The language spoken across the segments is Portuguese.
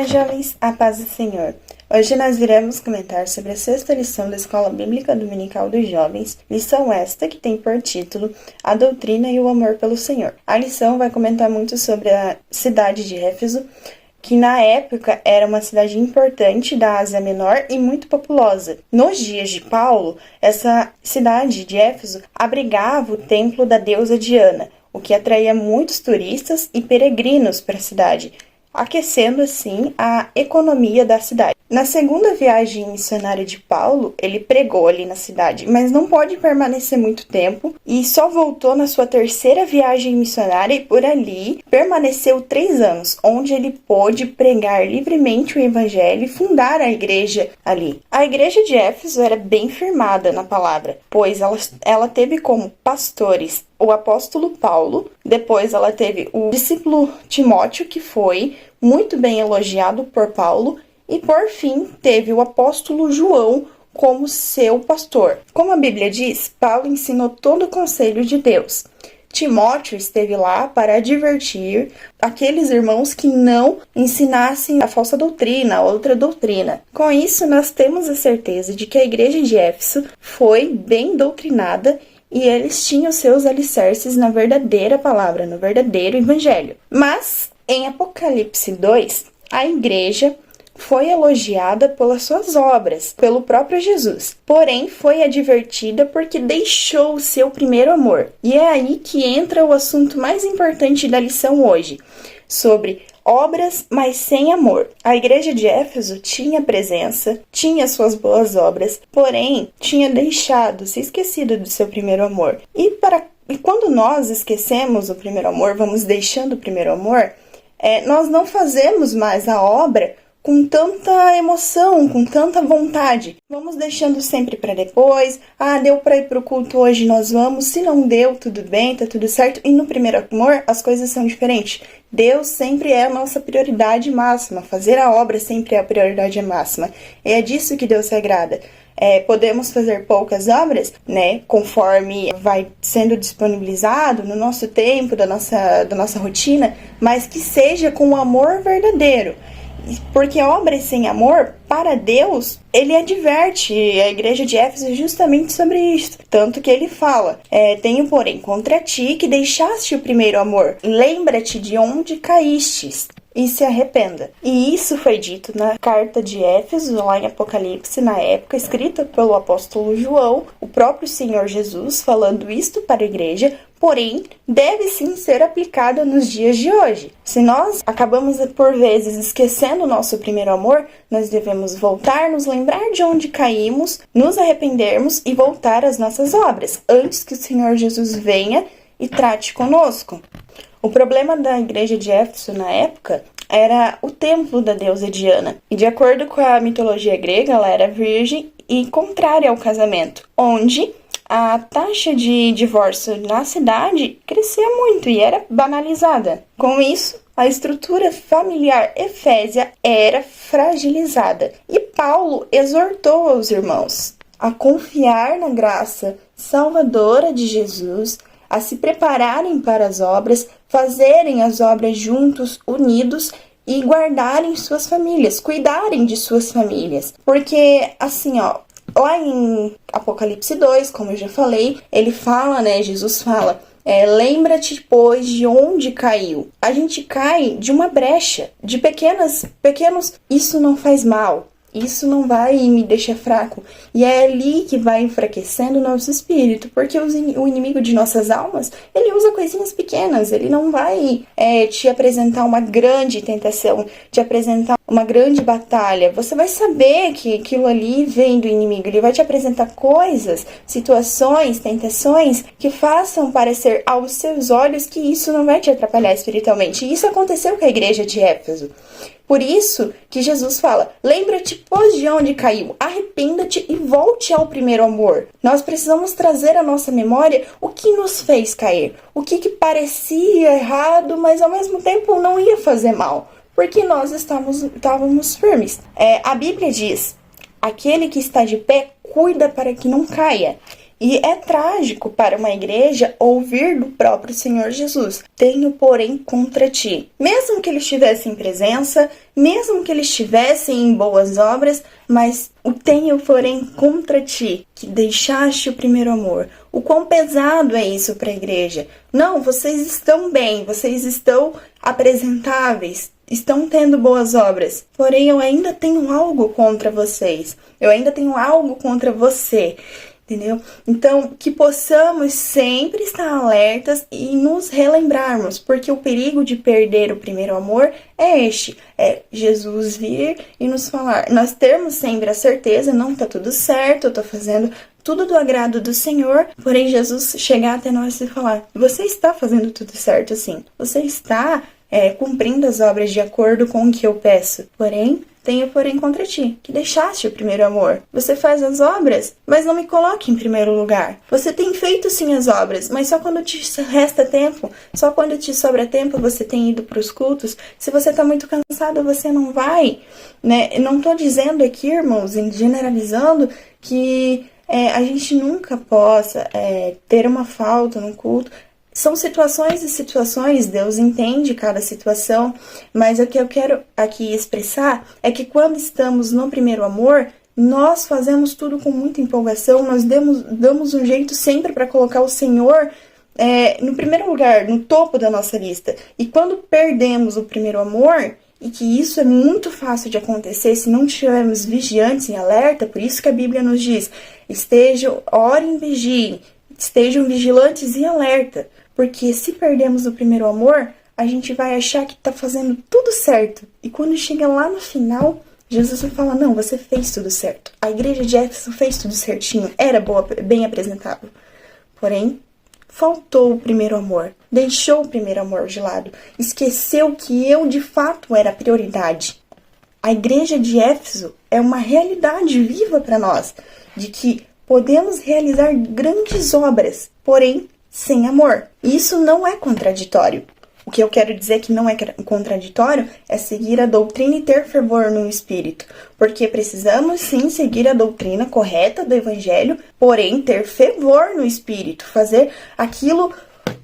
Olá, jovens, a paz do Senhor. Hoje nós iremos comentar sobre a sexta lição da Escola Bíblica Dominical dos Jovens, lição esta que tem por título A Doutrina e o Amor pelo Senhor. A lição vai comentar muito sobre a cidade de Éfeso, que na época era uma cidade importante da Ásia Menor e muito populosa. Nos dias de Paulo, essa cidade de Éfeso abrigava o templo da deusa Diana, o que atraía muitos turistas e peregrinos para a cidade, aquecendo assim a economia da cidade. Na segunda viagem missionária de Paulo, ele pregou ali na cidade, mas não pôde permanecer muito tempo e só voltou na sua terceira viagem missionária e por ali permaneceu 3 anos, onde ele pôde pregar livremente o evangelho e fundar a igreja ali. A igreja de Éfeso era bem firmada na palavra, pois ela teve como pastores o apóstolo Paulo, depois ela teve o discípulo Timóteo, que foi muito bem elogiado por Paulo, e por fim teve o apóstolo João como seu pastor. Como a Bíblia diz, Paulo ensinou todo o conselho de Deus. Timóteo esteve lá para advertir aqueles irmãos que não ensinassem a falsa doutrina, a outra doutrina. Com isso, nós temos a certeza de que a igreja de Éfeso foi bem doutrinada e eles tinham seus alicerces na verdadeira palavra, no verdadeiro evangelho. Mas, em Apocalipse 2, a igreja foi elogiada pelas suas obras, pelo próprio Jesus. Porém, foi advertida porque deixou o seu primeiro amor. E é aí que entra o assunto mais importante da lição hoje, sobre obras, mas sem amor. A igreja de Éfeso tinha presença, tinha suas boas obras, porém, tinha se esquecido do seu primeiro amor. E quando nós esquecemos o primeiro amor, vamos deixando o primeiro amor, nós não fazemos mais a obra com tanta emoção, com tanta vontade. Vamos deixando sempre para depois. Deu para ir pro culto hoje, nós vamos. Se não deu, tudo bem, tá tudo certo. E no primeiro amor, as coisas são diferentes. Deus sempre é a nossa prioridade máxima. Fazer a obra sempre é a prioridade máxima. E é disso que Deus se agrada. Podemos fazer poucas obras, né, conforme vai sendo disponibilizado no nosso tempo, da nossa rotina, mas que seja com o amor verdadeiro. Porque obras sem amor, para Deus, ele adverte a igreja de Éfeso justamente sobre isso. Tanto que ele fala, tenho porém contra ti que deixaste o primeiro amor. Lembra-te de onde caístes e se arrependa. E isso foi dito na carta de Éfeso, lá em Apocalipse, na época, escrita pelo apóstolo João, o próprio Senhor Jesus falando isto para a igreja, porém, deve sim ser aplicada nos dias de hoje. Se nós acabamos, por vezes, esquecendo o nosso primeiro amor, nós devemos voltar, nos lembrar de onde caímos, nos arrependermos e voltar às nossas obras, antes que o Senhor Jesus venha e trate conosco. O problema da igreja de Éfeso na época era o templo da deusa Diana. E de acordo com a mitologia grega, ela era virgem e contrária ao casamento, onde a taxa de divórcio na cidade crescia muito e era banalizada. Com isso, a estrutura familiar efésia era fragilizada. E Paulo exortou os irmãos a confiar na graça salvadora de Jesus, a se prepararem para as obras, fazerem as obras juntos, unidos e guardarem suas famílias, cuidarem de suas famílias. Porque, assim, lá em Apocalipse 2, como eu já falei, ele fala, Jesus fala, lembra-te, pois, de onde caiu. A gente cai de uma brecha, de pequenos, isso não faz mal. Isso não vai me deixar fraco. E é ali que vai enfraquecendo o nosso espírito. Porque o inimigo de nossas almas, ele usa coisinhas pequenas. Ele não vai te apresentar uma grande tentação, te apresentar uma grande batalha. Você vai saber que aquilo ali vem do inimigo. Ele vai te apresentar coisas, situações, tentações que façam parecer aos seus olhos que isso não vai te atrapalhar espiritualmente. E isso aconteceu com a igreja de Éfeso. Por isso que Jesus fala, lembra-te, pois, de onde caiu, arrependa-te e volte ao primeiro amor. Nós precisamos trazer à nossa memória o que nos fez cair, o que parecia errado, mas ao mesmo tempo não ia fazer mal, porque nós estávamos firmes. A Bíblia diz, aquele que está de pé, cuida para que não caia. E é trágico para uma igreja ouvir do próprio Senhor Jesus: tenho, porém, contra ti. Mesmo que ele estivesse em presença, mesmo que ele estivesse em boas obras, mas o tenho, porém, contra ti, que deixaste o primeiro amor. O quão pesado é isso para a igreja? Não, vocês estão bem, vocês estão apresentáveis, estão tendo boas obras, porém eu ainda tenho algo contra vocês, eu ainda tenho algo contra você, entendeu? Então, que possamos sempre estar alertas e nos relembrarmos, porque o perigo de perder o primeiro amor é Jesus vir e nos falar, nós termos sempre a certeza, não tá tudo certo, eu tô fazendo tudo do agrado do Senhor, porém Jesus chegar até nós e falar: você está fazendo tudo certo sim, você está cumprindo as obras de acordo com o que eu peço, tenho, porém, contra ti, que deixaste o primeiro amor. Você faz as obras, mas não me coloque em primeiro lugar. Você tem feito sim as obras, mas só quando te resta tempo, só quando te sobra tempo você tem ido para os cultos. Se você está muito cansado, você não vai, né? Eu não estou dizendo aqui, irmãos, generalizando, que a gente nunca possa ter uma falta no culto. São situações e situações, Deus entende cada situação, mas o que eu quero aqui expressar é que quando estamos no primeiro amor, nós fazemos tudo com muita empolgação, nós damos um jeito sempre para colocar o Senhor no primeiro lugar, no topo da nossa lista. E quando perdemos o primeiro amor, e que isso é muito fácil de acontecer se não estivermos vigiantes e alerta, por isso que a Bíblia nos diz: orem e vigiem, estejam vigilantes e alerta. Porque se perdemos o primeiro amor, a gente vai achar que está fazendo tudo certo. E quando chega lá no final, Jesus vai falar: não, você fez tudo certo. A igreja de Éfeso fez tudo certinho, era boa, bem apresentável. Porém, faltou o primeiro amor, deixou o primeiro amor de lado, esqueceu que eu de fato era a prioridade. A igreja de Éfeso é uma realidade viva para nós, de que podemos realizar grandes obras, porém sem amor. Isso não é contraditório. O que eu quero dizer que não é contraditório é seguir a doutrina e ter fervor no espírito. Porque precisamos sim seguir a doutrina correta do evangelho, porém ter fervor no espírito. Fazer aquilo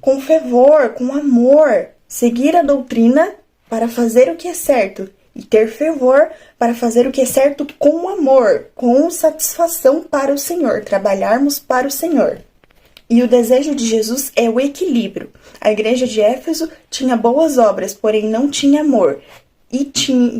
com fervor, com amor. Seguir a doutrina para fazer o que é certo. E ter fervor para fazer o que é certo com amor, com satisfação para o Senhor. Trabalharmos para o Senhor. E o desejo de Jesus é o equilíbrio. A igreja de Éfeso tinha boas obras, porém não tinha amor. E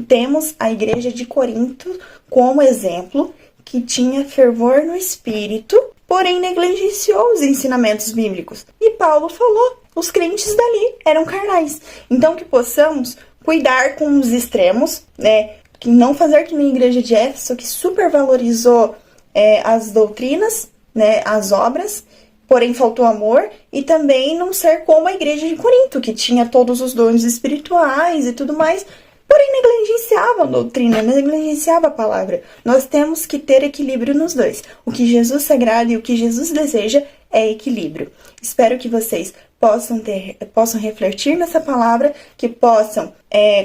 temos a igreja de Corinto como exemplo, que tinha fervor no espírito, porém negligenciou os ensinamentos bíblicos. E Paulo falou: os crentes dali eram carnais. Então que possamos cuidar com os extremos, né? Que não fazer que nem a igreja de Éfeso, que supervalorizou as doutrinas, né? As obras, porém faltou amor, e também não ser como a igreja de Corinto, que tinha todos os dons espirituais e tudo mais, porém negligenciava a doutrina, negligenciava a palavra. Nós temos que ter equilíbrio nos dois. O que Jesus se agrada e o que Jesus deseja é equilíbrio. Espero que vocês possam refletir nessa palavra, que possam,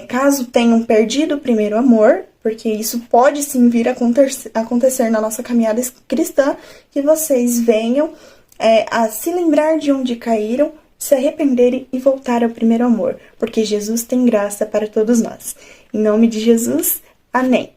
caso tenham perdido o primeiro amor, porque isso pode sim vir a acontecer na nossa caminhada cristã, que vocês venham a se lembrar de onde caíram, se arrependerem e voltar ao primeiro amor, porque Jesus tem graça para todos nós. Em nome de Jesus, amém.